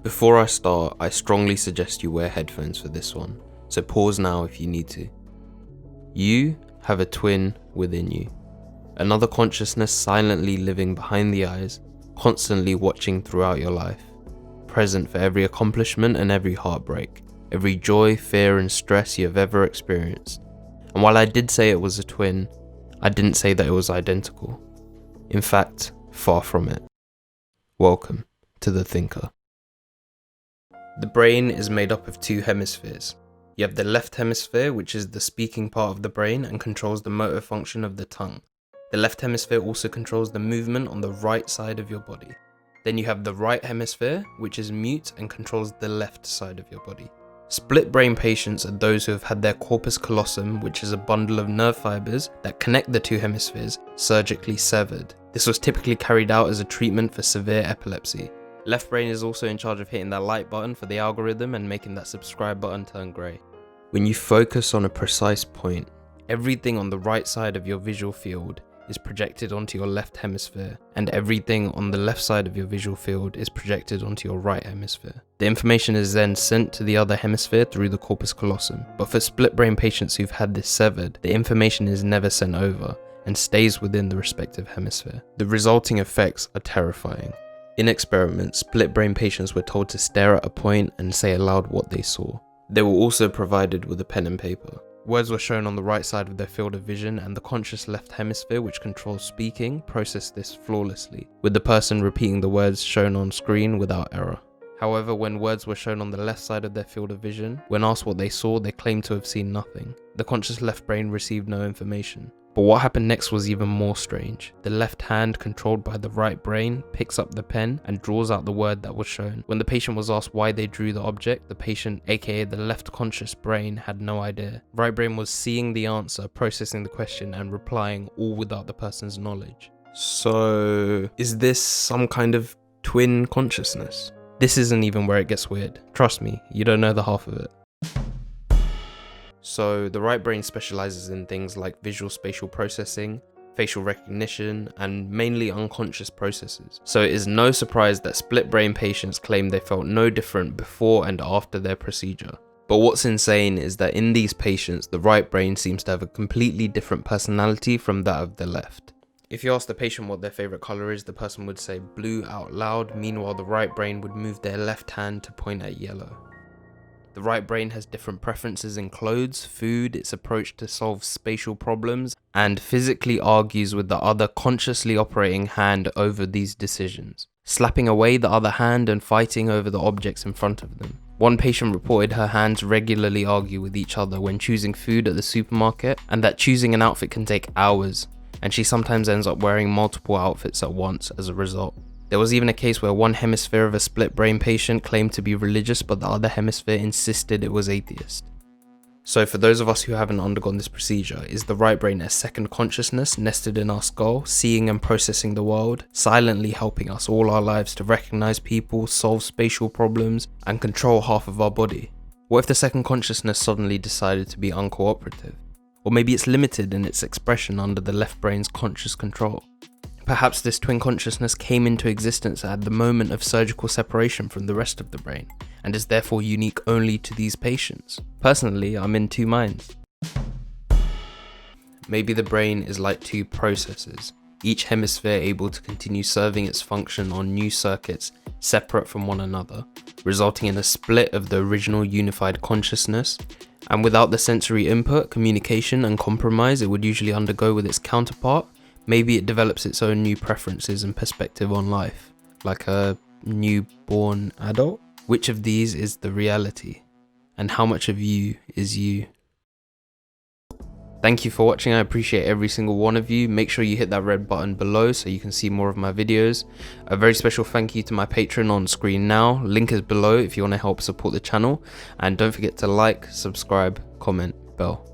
Before I start, I strongly suggest you wear headphones for this one, so pause now if you need to. You have a twin within you, another consciousness silently living behind the eyes, constantly watching throughout your life, present for every accomplishment and every heartbreak, every joy, fear and stress you have ever experienced. And while I did say it was a twin, I didn't say that it was identical. In fact, far from it. Welcome to The Thinker. The brain is made up of two hemispheres. You have the left hemisphere, which is the speaking part of the brain and controls the motor function of the tongue. The left hemisphere also controls the movement on the right side of your body. Then you have the right hemisphere, which is mute and controls the left side of your body. Split brain patients are those who have had their corpus callosum, which is a bundle of nerve fibers that connect the two hemispheres, surgically severed. This was typically carried out as a treatment for severe epilepsy. Left brain is also in charge of hitting that like button for the algorithm and making that subscribe button turn grey. When you focus on a precise point, everything on the right side of your visual field is projected onto your left hemisphere, and everything on the left side of your visual field is projected onto your right hemisphere. The information is then sent to the other hemisphere through the corpus callosum, but for split brain patients who've had this severed, the information is never sent over and stays within the respective hemisphere. The resulting effects are terrifying. In experiments, split brain patients were told to stare at a point and say aloud what they saw. They were also provided with a pen and paper. Words were shown on the right side of their field of vision, and the conscious left hemisphere, which controls speaking, processed this flawlessly, with the person repeating the words shown on screen without error. However, when words were shown on the left side of their field of vision, when asked what they saw, they claimed to have seen nothing. The conscious left brain received no information. But what happened next was even more strange. The left hand, controlled by the right brain, picks up the pen and draws out the word that was shown. When the patient was asked why they drew the object, the patient, aka the left conscious brain, had no idea. Right brain was seeing the answer, processing the question and replying, all without the person's knowledge. So, is this some kind of twin consciousness? This isn't even where it gets weird. Trust me, you don't know the half of it. So the right brain specializes in things like visual spatial processing, facial recognition, and mainly unconscious processes. So it is no surprise that split brain patients claim they felt no different before and after their procedure. But what's insane is that in these patients, the right brain seems to have a completely different personality from that of the left. If you ask the patient what their favorite color is, the person would say blue out loud, meanwhile the right brain would move their left hand to point at yellow. The right brain has different preferences in clothes, food, its approach to solve spatial problems, and physically argues with the other consciously operating hand over these decisions, slapping away the other hand and fighting over the objects in front of them. One patient reported her hands regularly argue with each other when choosing food at the supermarket, and that choosing an outfit can take hours, and she sometimes ends up wearing multiple outfits at once as a result. There was even a case where one hemisphere of a split brain patient claimed to be religious, but the other hemisphere insisted it was atheist. So for those of us who haven't undergone this procedure, is the right brain a second consciousness nested in our skull, seeing and processing the world, silently helping us all our lives to recognize people, solve spatial problems, and control half of our body? What if the second consciousness suddenly decided to be uncooperative? Or maybe it's limited in its expression under the left brain's conscious control? Perhaps this twin consciousness came into existence at the moment of surgical separation from the rest of the brain, and is therefore unique only to these patients. Personally, I'm in two minds. Maybe the brain is like two processors, each hemisphere able to continue serving its function on new circuits separate from one another, resulting in a split of the original unified consciousness. And without the sensory input, communication and compromise it would usually undergo with its counterpart, maybe it develops its own new preferences and perspective on life, like a newborn adult. Which of these is the reality? And how much of you is you? Thank you for watching, I appreciate every single one of you. Make sure you hit that red button below so you can see more of my videos. A very special thank you to my patron on screen now. Link is below if you want to help support the channel. And don't forget to like, subscribe, comment, bell.